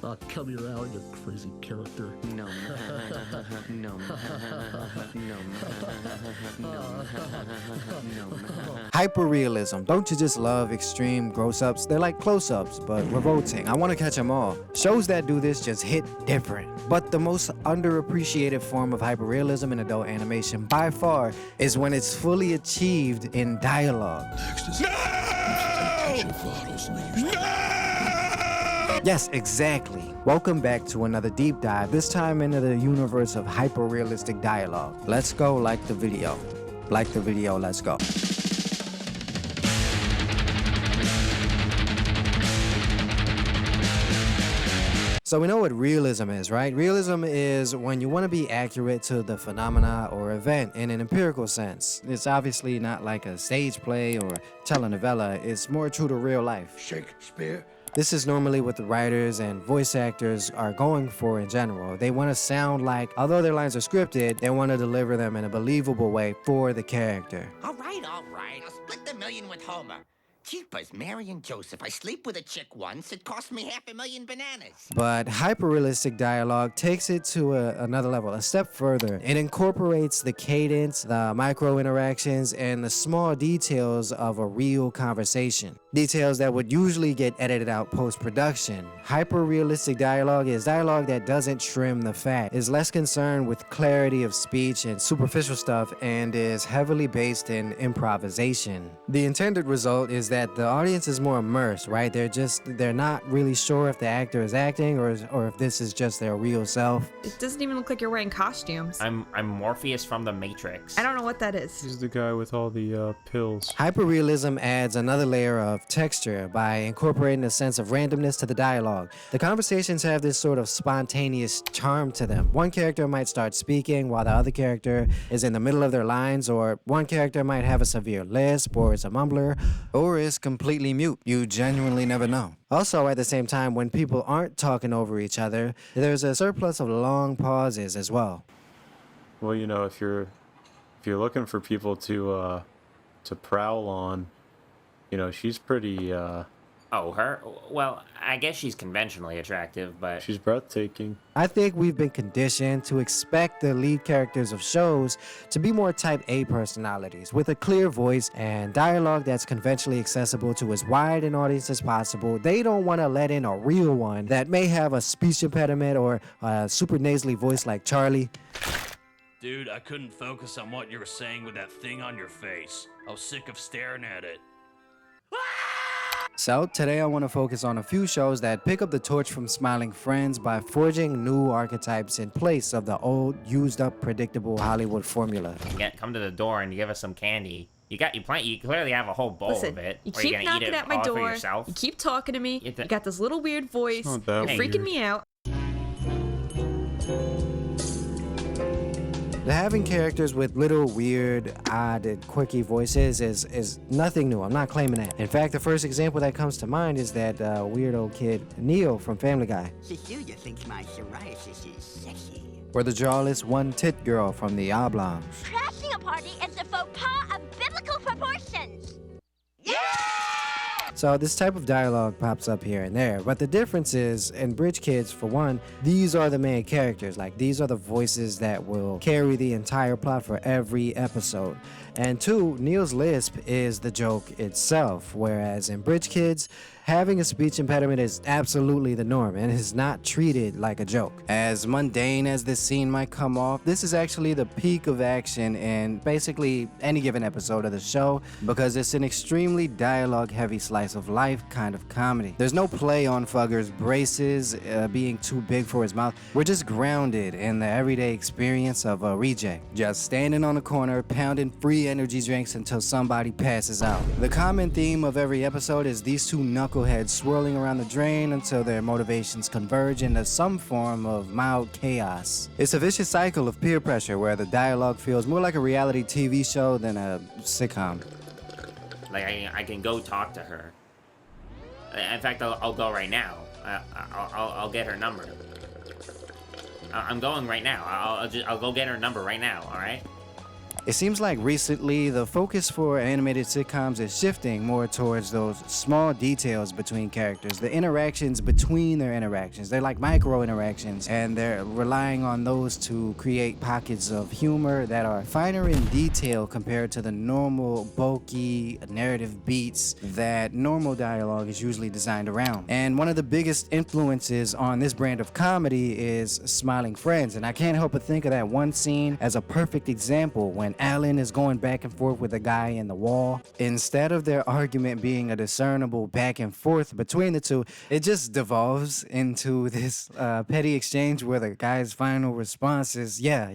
Come here out, you crazy character. No, no, no, Hyperrealism. Don't you just love extreme gross-ups? They're like close-ups, but revolting. I want to catch them all. Shows that do this just hit different. But the most underappreciated form of hyperrealism in adult animation by far is when it's fully achieved in dialogue. Yes, exactly. Welcome back to another deep dive, this time into the universe of hyperrealistic dialogue. Let's go like the video. Like the video, let's go. So we know what realism is, right? Realism is when you want to be accurate to the phenomena or event in an empirical sense. It's obviously not like a stage play or telenovela. It's more true to real life. Shakespeare. This is normally what the writers and voice actors are going for in general. They want to sound like, although their lines are scripted, they want to deliver them in a believable way for the character. All right. I'll split the million with Homer. Jeepers, Mary and Joseph. I sleep with a chick once. It cost me $500,000 bananas. But hyperrealistic dialogue takes it to another level, a step further. It incorporates the cadence, the micro interactions, and the small details of a real conversation. Details that would usually get edited out post-production. Hyperrealistic dialogue is dialogue that doesn't trim the fat, is less concerned with clarity of speech and superficial stuff, and is heavily based in improvisation. The intended result is that the audience is more immersed, right? They're not really sure if the actor is acting or if this is just their real self. It doesn't even look like you're wearing costumes. I'm Morpheus from the Matrix. I don't know what that is. He's the guy with all the pills. Hyperrealism adds another layer of texture by incorporating a sense of randomness to the dialogue. The conversations have this sort of spontaneous charm to them. One character might start speaking while the other character is in the middle of their lines, or one character might have a severe lisp or is a mumbler, or is completely mute. You genuinely never know. Also, at the same time, when people aren't talking over each other, there's a surplus of long pauses as well. Well, you know, if you're looking for people to prowl on, you know, she's pretty Oh, her? Well, I guess she's conventionally attractive, but... she's breathtaking. I think we've been conditioned to expect the lead characters of shows to be more type A personalities with a clear voice and dialogue that's conventionally accessible to as wide an audience as possible. They don't want to let in a real one that may have a speech impediment or a super nasally voice like Charlie. Dude, I couldn't focus on what you were saying with that thing on your face. I was sick of staring at it. So today I want to focus on a few shows that pick up the torch from Smiling Friends by forging new archetypes in place of the old, used up, predictable Hollywood formula. Come to the door and give us some candy. You clearly have a whole bowl Listen, of it. you Are keep gonna knocking eat it at my all for door. yourself? You keep talking to me. You got this little weird voice. Not You're that freaking weird. me out. Having characters with little weird, odd, and quirky voices is nothing new. I'm not claiming that. In fact, the first example that comes to mind is that weirdo kid Neil from Family Guy. Cecilia thinks my psoriasis is sexy. Or the jawless one-tit girl from The Oblongs. Crashing a party is a faux pas of biblical proportions. So this type of dialogue pops up here and there, but the difference is, in Bridge Kids, for one, these are the main characters. Like, these are the voices that will carry the entire plot for every episode. And two, Neil's lisp is the joke itself, whereas in Bridge Kids, having a speech impediment is absolutely the norm and is not treated like a joke. As mundane as this scene might come off, this is actually the peak of action in basically any given episode of the show because it's an extremely dialogue-heavy slice of life kind of comedy. There's no play on Fugger's braces being too big for his mouth. We're just grounded in the everyday experience of a reject, just standing on the corner pounding free energy drinks until somebody passes out. The common theme of every episode is these two knuckleheads swirling around the drain until their motivations converge into some form of mild chaos. It's a vicious cycle of peer pressure where the dialogue feels more like a reality TV show than a sitcom. Like, I can go talk to her. In fact, I'll go right now. I'll get her number. I'm going right now. I'll go get her number right now, alright? It seems like recently the focus for animated sitcoms is shifting more towards those small details between characters, the interactions between their interactions. They're like micro interactions, and they're relying on those to create pockets of humor that are finer in detail compared to the normal bulky narrative beats that normal dialogue is usually designed around. And one of the biggest influences on this brand of comedy is Smiling Friends, and I can't help but think of that one scene as a perfect example when Alan is going back and forth with a guy in the wall. Instead of their argument being a discernible back and forth between the two, it just devolves into this petty exchange where the guy's final response is, yeah.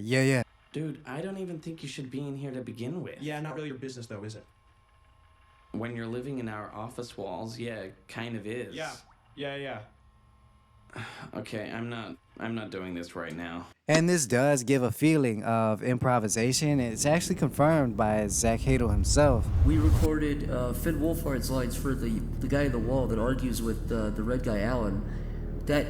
Dude, I don't even think you should be in here to begin with. Yeah, not really your business though, is it? When you're living in our office walls, yeah, it kind of is. Yeah. Okay, I'm not doing this right now. And this does give a feeling of improvisation. It's actually confirmed by Zach Hadel himself. We recorded Finn Wolfhard's lines for the guy in the wall that argues with the red guy Alan. That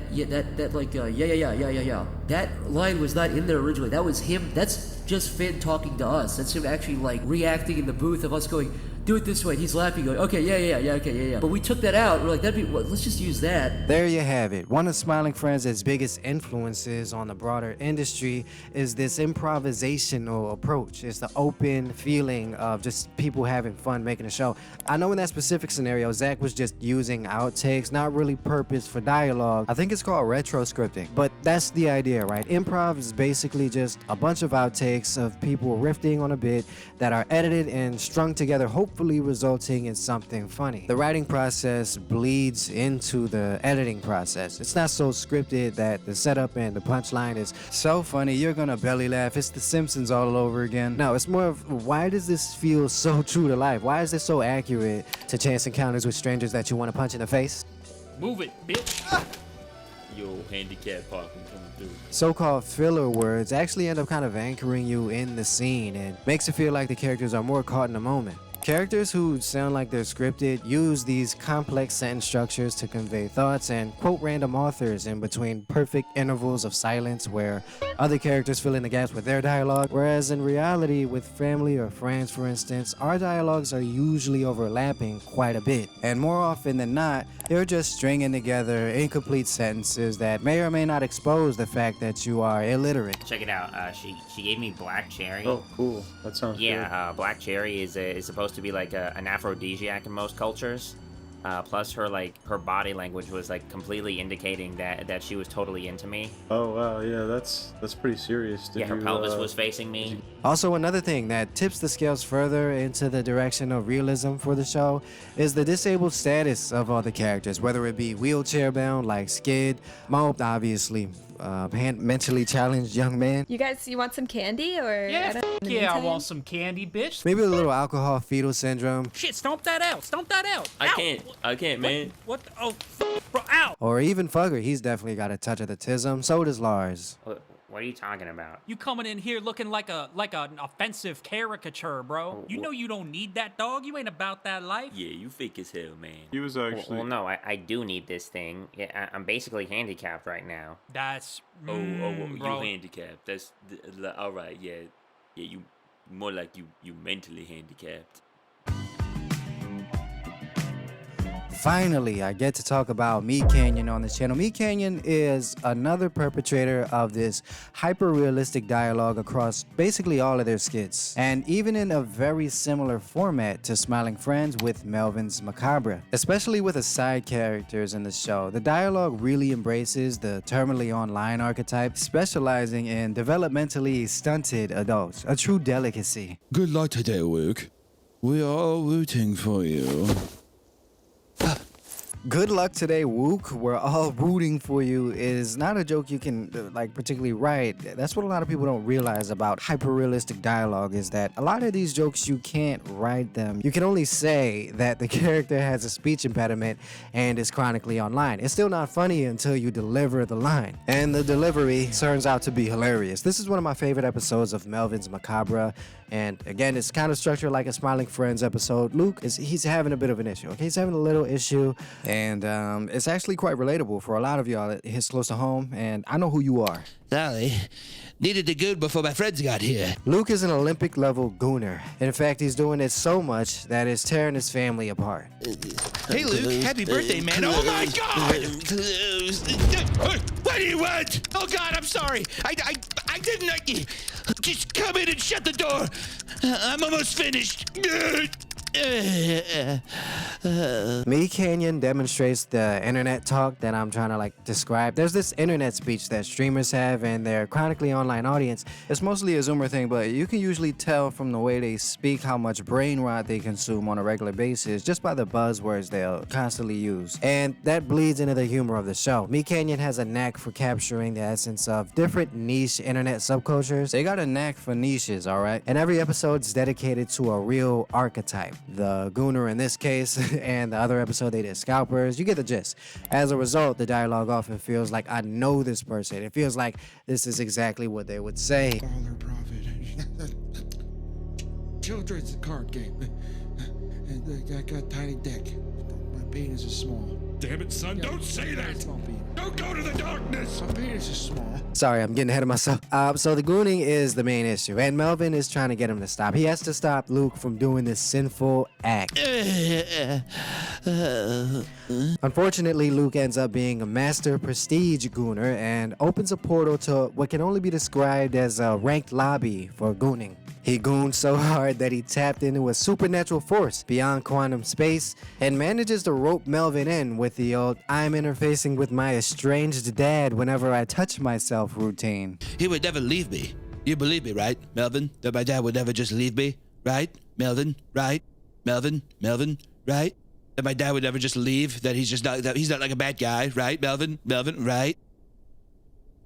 line was not in there originally. That was him. That's just Finn talking to us. That's him actually like reacting in the booth of us going, do it this way. He's laughing, going, okay, yeah. But we took that out. We're like, let's just use that. There you have it. One of Smiling Friends' biggest influences on the broader industry is this improvisational approach. It's the open feeling of just people having fun making a show. I know in that specific scenario, Zach was just using outtakes, not really purpose for dialogue. I think it's called retroscripting, but that's the idea, right? Improv is basically just a bunch of outtakes of people riffing on a bit that are edited and strung together, hopefully resulting in something funny. The writing process bleeds into the editing process. It's not so scripted that the setup and the punchline is so funny you're gonna belly laugh. It's The Simpsons all over again. No, it's more of, why does this feel so true to life? Why is this so accurate to chance encounters with strangers that you want to punch in the face? Move it, bitch. Yo, handicap parking coming through. So-called filler words actually end up kind of anchoring you in the scene and makes it feel like the characters are more caught in the moment. Characters who sound like they're scripted use these complex sentence structures to convey thoughts and quote random authors in between perfect intervals of silence where other characters fill in the gaps with their dialogue, whereas in reality, with family or friends, for instance, our dialogues are usually overlapping quite a bit. And more often than not, they're just stringing together incomplete sentences that may or may not expose the fact that you are illiterate. Check it out. She gave me black cherry. Oh, cool. That sounds good. Black cherry is supposed to be like an aphrodisiac in most cultures. Plus her body language was like completely indicating that she was totally into me. Oh wow, yeah, that's pretty serious. Her pelvis was facing me. Also, another thing that tips the scales further into the direction of realism for the show is the disabled status of all the characters, whether it be wheelchair bound like Skid, Mope, obviously, mentally challenged young man. You guys, you want some candy or? Yeah, I want some candy, bitch. Maybe a little alcohol fetal syndrome. Shit, stomp that out. I can't, man. What? Oh, bro, ow. Or even Fugger, he's definitely got a touch of the tism. So does Lars. What are you talking about? You coming in here looking like an offensive caricature, bro. You know you don't need that, dog. You ain't about that life. Yeah, you fake as hell, man. He was actually... Well, no, I do need this thing. Yeah, I'm basically handicapped right now. That's... Well, you bro. handicapped. That's... all right, yeah. Yeah, you... More like you mentally handicapped. Finally, I get to talk about Meat Canyon on this channel. Meat Canyon is another perpetrator of this hyper-realistic dialogue across basically all of their skits, and even in a very similar format to Smiling Friends with Melvin's Macabre. Especially with the side characters in the show, the dialogue really embraces the terminally online archetype, specializing in developmentally stunted adults, a true delicacy. Good luck today, Luke. We are all rooting for you. Good luck today, Wook. We're all rooting for you is not a joke you can particularly write. That's what a lot of people don't realize about hyper-realistic dialogue, is that a lot of these jokes you can't write them. You can only say that the character has a speech impediment and is chronically online. It's still not funny until you deliver the line. And the delivery turns out to be hilarious. This is one of my favorite episodes of Melvin's Macabre. And again, it's kind of structured like a Smiling Friends episode. Luke, he's having a bit of an issue, okay? He's having a little issue, and And it's actually quite relatable for a lot of y'all. It hits close to home, and I know who you are. Sorry. Needed the goon before my friends got here. Luke is an Olympic-level gooner. In fact, he's doing it so much that it's tearing his family apart. Hey, Luke. Happy birthday, man. Oh, my God! What do you want? Oh, God, I'm sorry. I didn't... Just come in and shut the door. I'm almost finished. Me Canyon demonstrates the internet talk that I'm trying to describe. There's this internet speech that streamers have and their chronically online audience. It's mostly a Zoomer thing, but you can usually tell from the way they speak how much brain rot they consume on a regular basis just by the buzzwords they'll constantly use. And that bleeds into the humor of the show. Me Canyon has a knack for capturing the essence of different niche internet subcultures. They got a knack for niches, alright? And every episode's dedicated to a real archetype. The gooner in this case, and the other episode they did scalpers. You get the gist. As a result, the dialogue often feels like I know this person. It feels like this is exactly what they would say. Dollar profit. Children's card game. And I got tiny dick. My penis is small. Damn it, son, don't say that! Don't go to the darkness! My penis is small. Sorry, I'm getting ahead of myself. So the gooning is the main issue, and Melvin is trying to get him to stop. He has to stop Luke from doing this sinful act. Unfortunately, Luke ends up being a master prestige gooner and opens a portal to what can only be described as a ranked lobby for gooning. He gooned so hard that he tapped into a supernatural force beyond quantum space and manages to rope Melvin in with the old "I'm interfacing with my estranged dad whenever I touch myself" routine. He would never leave me. You believe me, right, Melvin? That my dad would never just leave me? Right? Melvin? Right? Melvin? Right? That my dad would never just leave? That he's not like a bad guy, right, Melvin? Right?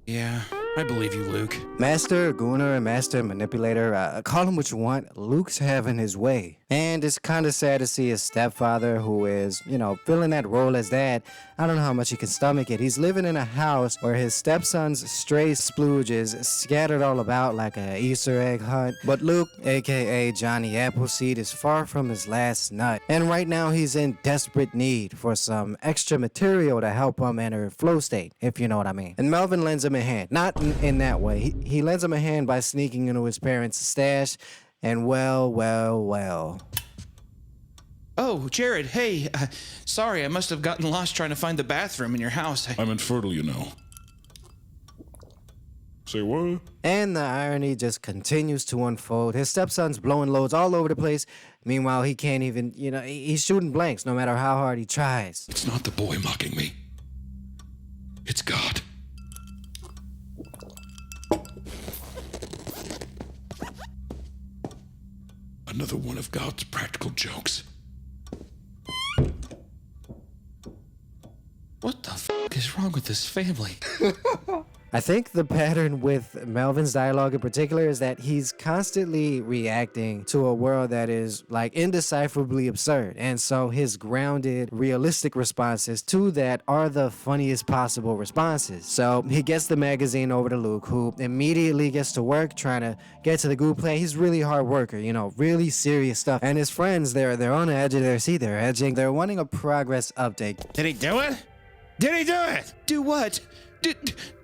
Yeah, I believe you, Luke. Master Gooner and Master Manipulator, call him what you want, Luke's having his way. And it's kind of sad to see his stepfather, who is, filling that role as dad. I don't know how much he can stomach it. He's living in a house where his stepson's stray splooges scattered all about like a Easter egg hunt. But Luke, aka Johnny Appleseed, is far from his last nut. And right now he's in desperate need for some extra material to help him enter flow state, if you know what I mean. And Melvin lends him a hand. Not in that way. He lends him a hand by sneaking into his parents' stash. And well. Oh, Jared, hey, sorry, I must have gotten lost trying to find the bathroom in your house. I'm infertile, you know. Say what? And the irony just continues to unfold. His stepson's blowing loads all over the place. Meanwhile, he can't even, he's shooting blanks no matter how hard he tries. It's not the boy mocking me. It's God. Another one of God's practical jokes. What the f*** is wrong with this family? I think the pattern with Melvin's dialogue in particular is that he's constantly reacting to a world that is indecipherably absurd. And so his grounded, realistic responses to that are the funniest possible responses. So he gets the magazine over to Luke, who immediately gets to work trying to get to the goo play. He's really hard worker, really serious stuff. And his friends, they're on the edge of their seat. They're edging. They're wanting a progress update. Did he do it? Did he do it? Do what?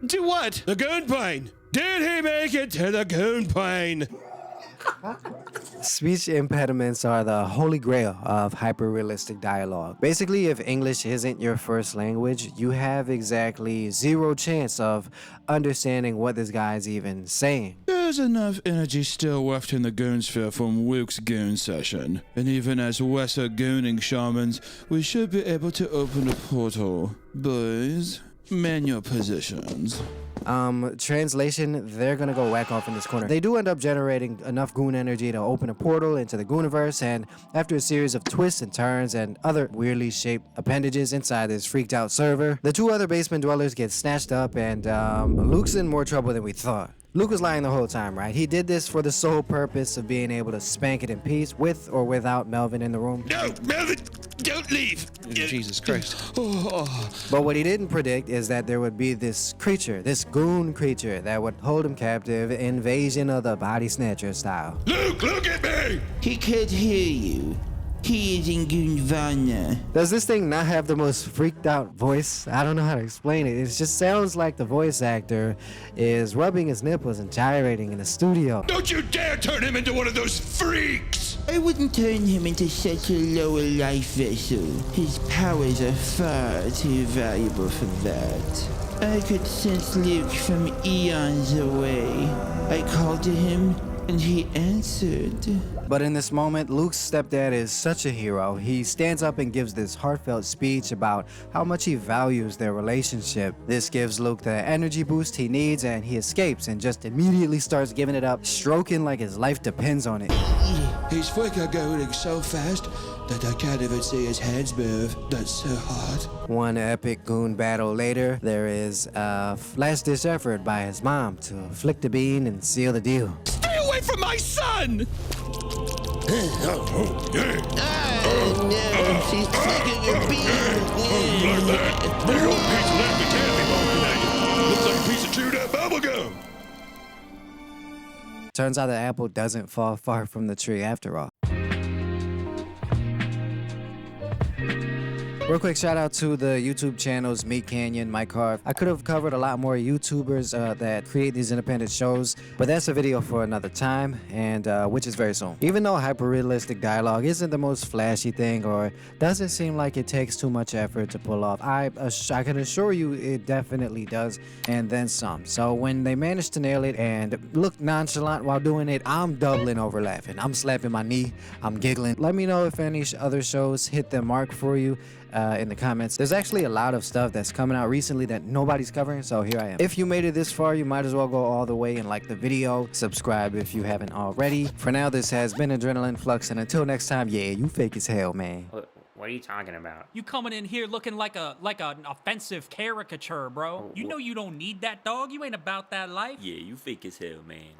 Do what? The goon plane. Did he make it to the goon plane? Speech impediments are the holy grail of hyperrealistic dialogue. Basically, if English isn't your first language, you have exactly zero chance of understanding what this guy's even saying. There's enough energy still left in the goonsphere from Luke's goon session. And even as lesser gooning shamans, we should be able to open a portal. Boys, man your positions. Translation, they're gonna go whack off in this corner. They do end up generating enough goon energy to open a portal into the Gooniverse, and after a series of twists and turns and other weirdly shaped appendages inside this freaked out server, the two other basement dwellers get snatched up, and Luke's in more trouble than we thought. Luke was lying the whole time, right? He did this for the sole purpose of being able to spank it in peace with or without Melvin in the room. No, Melvin, don't leave. Jesus Christ. But what he didn't predict is that there would be this creature, this goon creature that would hold him captive, Invasion of the Body Snatcher style. Luke, look at me! He can't hear you. He is in Gunvana. Does this thing not have the most freaked out voice? I don't know how to explain it. It just sounds like the voice actor is rubbing his nipples and gyrating in the studio. Don't you dare turn him into one of those freaks! I wouldn't turn him into such a lower life vessel. His powers are far too valuable for that. I could sense Luke from eons away. I called to him, and he answered. But in this moment, Luke's stepdad is such a hero. He stands up and gives this heartfelt speech about how much he values their relationship. This gives Luke the energy boost he needs, and he escapes and just immediately starts giving it up, stroking like his life depends on it. His foot are going so fast that I can't even see his hands move. That's so hot. One epic goon battle later, there is a last-ditch effort by his mom to flick the bean and seal the deal. Stay away from my son! No, she's flicking your bean. Big old piece of lemon candy bar today. Looks like a piece of chewed up bubblegum. Turns out the apple doesn't fall far from the tree after all. Real quick shout out to the YouTube channels Meat Canyon, Mike Harv. I could have covered a lot more YouTubers that create these independent shows, but that's a video for another time, and which is very soon. Even though hyperrealistic dialogue isn't the most flashy thing or doesn't seem like it takes too much effort to pull off, I can assure you it definitely does, and then some. So when they manage to nail it and look nonchalant while doing it, I'm doubling over laughing. I'm slapping my knee, I'm giggling. Let me know if any other shows hit the mark for you. In the comments. There's actually a lot of stuff that's coming out recently that nobody's covering, so here I am. If you made it this far, you might as well go all the way and like the video, subscribe if you haven't already. For now, this has been Adrenaline Flux, and until next time, yeah, you fake as hell, man. What are you talking about? You coming in here looking like an offensive caricature, bro. You know you don't need that, dog. You ain't about that life. Yeah, you fake as hell, man.